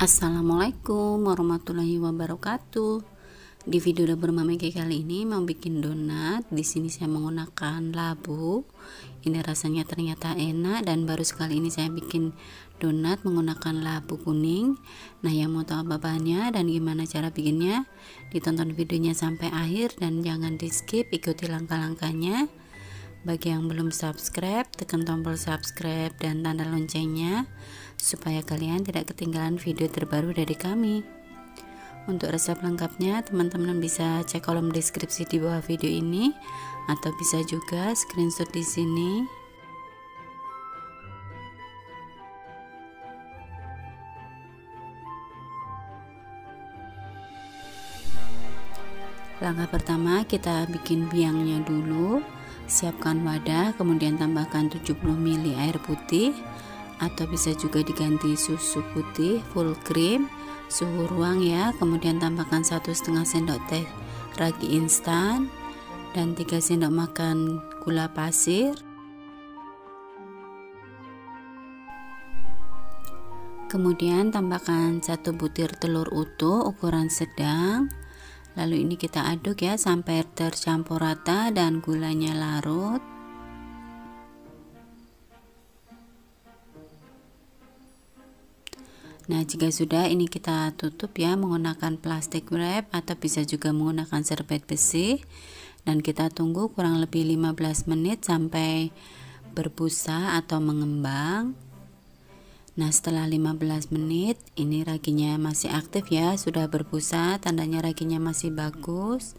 Assalamualaikum warahmatullahi wabarakatuh. Di video dapur Mama Eki kali ini mau bikin donat. Di sini saya menggunakan labu. Ini rasanya ternyata enak dan baru sekali ini saya bikin donat menggunakan labu kuning. Nah, yang mau tahu apa bahannya dan gimana cara bikinnya, ditonton videonya sampai akhir dan jangan di skip, ikuti langkah-langkahnya. Bagi yang belum subscribe, tekan tombol subscribe dan tanda loncengnya supaya kalian tidak ketinggalan video terbaru dari kami. Untuk resep lengkapnya, teman-teman bisa cek kolom deskripsi di bawah video ini atau bisa juga screenshot di sini. Langkah pertama, kita bikin biangnya dulu. Siapkan wadah, kemudian tambahkan 70 ml air putih atau bisa juga diganti susu putih full cream, suhu ruang ya. Kemudian tambahkan 1,5 sendok teh ragi instan dan 3 sendok makan gula pasir. Kemudian tambahkan 1 butir telur utuh ukuran sedang. Lalu ini kita aduk ya sampai tercampur rata dan gulanya larut. Nah, jika sudah, ini kita tutup ya menggunakan plastik wrap atau bisa juga menggunakan serbet besi, dan kita tunggu kurang lebih 15 menit sampai berbusa atau mengembang. Nah, setelah 15 menit ini raginya masih aktif ya, sudah berbusa, tandanya raginya masih bagus.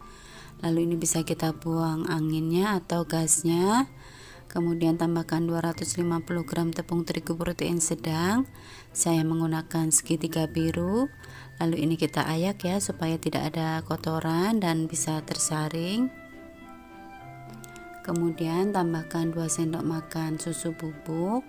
Lalu ini bisa kita buang anginnya atau gasnya. Kemudian tambahkan 250 gram tepung terigu protein sedang. Saya menggunakan segitiga biru. Lalu ini kita ayak ya supaya tidak ada kotoran dan bisa tersaring. Kemudian tambahkan 2 sendok makan susu bubuk.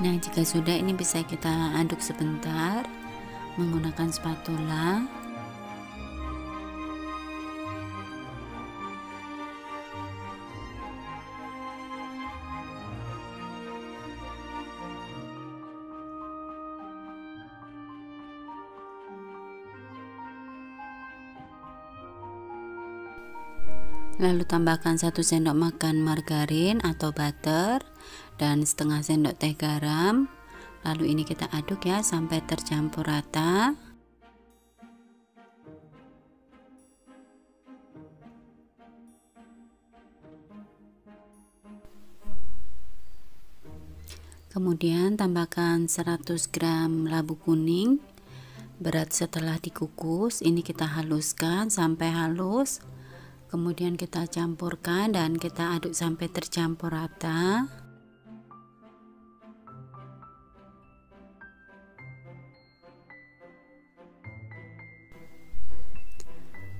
Nah, jika sudah, ini bisa kita aduk sebentar menggunakan spatula. Lalu tambahkan 1 sendok makan margarin atau butter dan setengah sendok teh garam. Lalu ini kita aduk ya sampai tercampur rata. Kemudian tambahkan 100 gram labu kuning berat setelah dikukus. Ini kita haluskan sampai halus. Kemudian kita campurkan dan kita aduk sampai tercampur rata.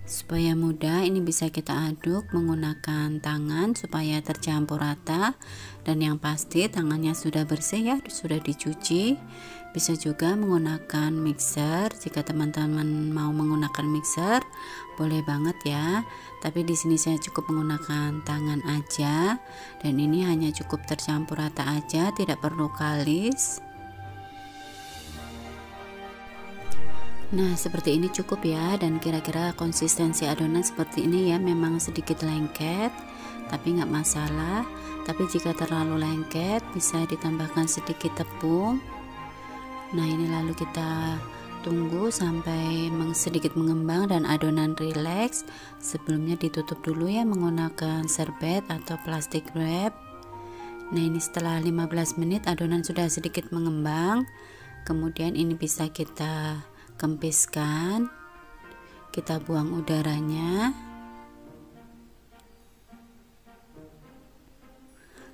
Supaya mudah, ini bisa kita aduk menggunakan tangan supaya tercampur rata, dan yang pasti tangannya sudah bersih ya, sudah dicuci. Bisa juga menggunakan mixer. Jika teman-teman mau menggunakan mixer, boleh banget ya. Tapi di sini saya cukup menggunakan tangan aja, dan ini hanya cukup tercampur rata aja, tidak perlu kalis. Nah, seperti ini cukup ya, dan kira-kira konsistensi adonan seperti ini ya, memang sedikit lengket tapi nggak masalah. Tapi jika terlalu lengket bisa ditambahkan sedikit tepung. Nah, ini lalu kita tunggu sampai sedikit mengembang dan adonan rileks. Sebelumnya ditutup dulu ya menggunakan serbet atau plastik wrap. Nah, ini setelah 15 menit adonan sudah sedikit mengembang. Kemudian ini bisa kita kempiskan, kita buang udaranya,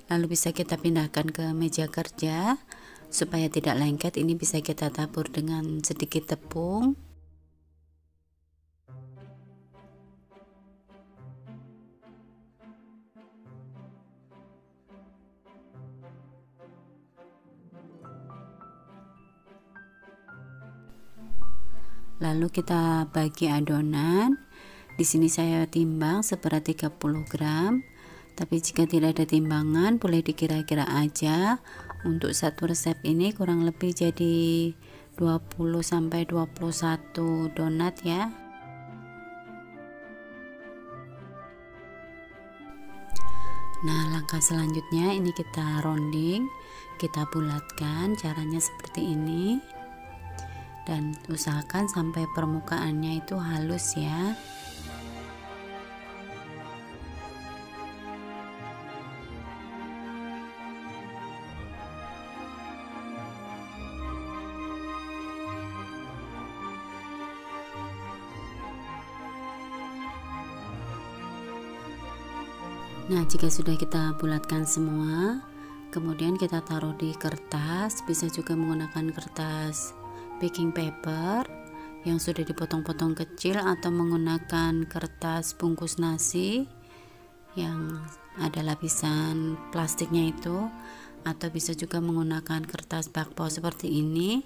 lalu bisa kita pindahkan ke meja kerja supaya tidak lengket. Ini bisa kita tabur dengan sedikit tepung. Lalu kita bagi adonan. Di sini saya timbang seberat 30 gram. Tapi jika tidak ada timbangan, boleh dikira-kira aja. Untuk satu resep ini kurang lebih jadi 20 sampai 21 donat ya. Nah, langkah selanjutnya ini kita rounding, kita bulatkan, caranya seperti ini. Dan usahakan sampai permukaannya itu halus ya. Nah, jika sudah kita bulatkan semua, kemudian kita taruh di kertas, bisa juga menggunakan kertas baking paper yang sudah dipotong-potong kecil, atau menggunakan kertas bungkus nasi yang ada lapisan plastiknya itu, atau bisa juga menggunakan kertas bakpao seperti ini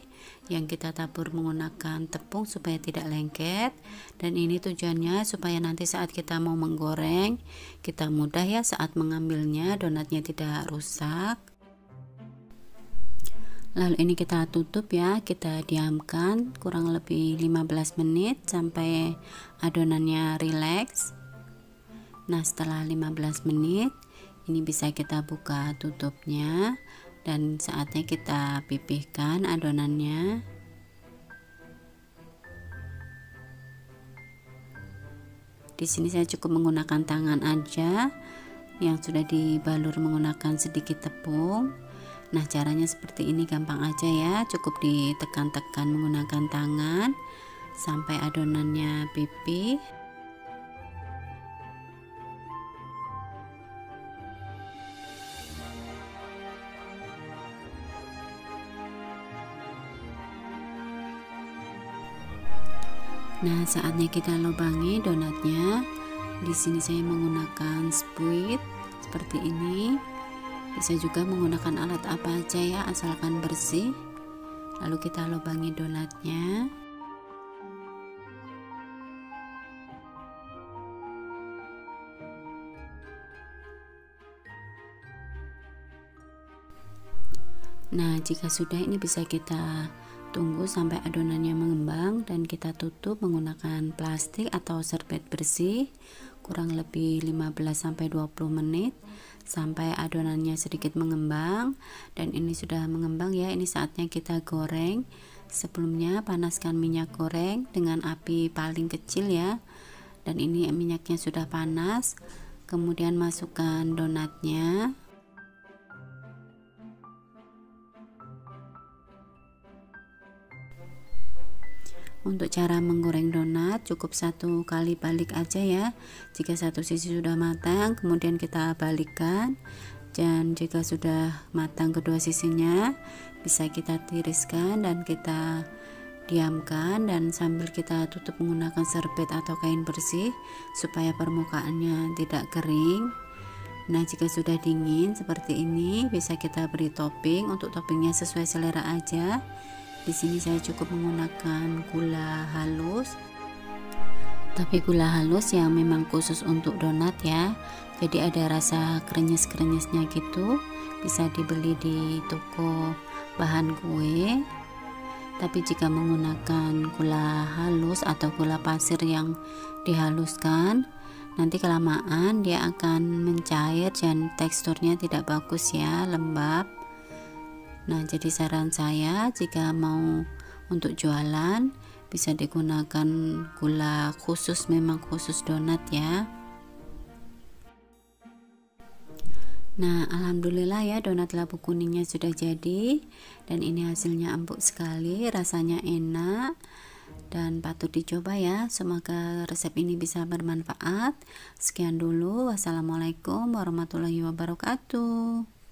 yang kita tabur menggunakan tepung supaya tidak lengket. Dan ini tujuannya supaya nanti saat kita mau menggoreng kita mudah ya saat mengambilnya, donatnya tidak rusak. Lalu ini kita tutup ya, kita diamkan kurang lebih 15 menit sampai adonannya rileks. Nah, setelah 15 menit ini bisa kita buka tutupnya dan saatnya kita pipihkan adonannya. Di sini saya cukup menggunakan tangan aja yang sudah dibalur menggunakan sedikit tepung. Nah, caranya seperti ini, gampang aja ya, cukup ditekan-tekan menggunakan tangan sampai adonannya pipih. Nah, saatnya kita lubangi donatnya. Di sini saya menggunakan spuit seperti ini. Bisa juga menggunakan alat apa aja ya, asalkan bersih. Lalu kita lubangi donatnya. Nah, jika sudah, ini bisa kita tunggu sampai adonannya mengembang dan kita tutup menggunakan plastik atau serbet bersih kurang lebih 15-20 menit sampai adonannya sedikit mengembang. Dan ini sudah mengembang ya, ini saatnya kita goreng. Sebelumnya panaskan minyak goreng dengan api paling kecil ya, dan ini minyaknya sudah panas. Kemudian masukkan donatnya. Untuk cara menggoreng donat cukup satu kali balik aja ya. Jika satu sisi sudah matang, kemudian kita balikkan, dan jika sudah matang kedua sisinya bisa kita tiriskan dan kita diamkan, dan sambil kita tutup menggunakan serbet atau kain bersih supaya permukaannya tidak kering. Nah, jika sudah dingin seperti ini bisa kita beri topping. Untuk toppingnya sesuai selera aja. Di sini saya cukup menggunakan gula halus, tapi gula halus yang memang khusus untuk donat ya. Jadi ada rasa krenyes-krenyesnya gitu. Bisa dibeli di toko bahan kue. Tapi jika menggunakan gula halus atau gula pasir yang dihaluskan, nanti kelamaan dia akan mencair dan teksturnya tidak bagus ya, lembab. Nah, jadi saran saya jika mau untuk jualan bisa digunakan gula khusus, memang khusus donat ya. Nah, alhamdulillah ya, donat labu kuningnya sudah jadi, dan ini hasilnya empuk sekali, rasanya enak dan patut dicoba ya. Semoga resep ini bisa bermanfaat. Sekian dulu, wassalamualaikum warahmatullahi wabarakatuh.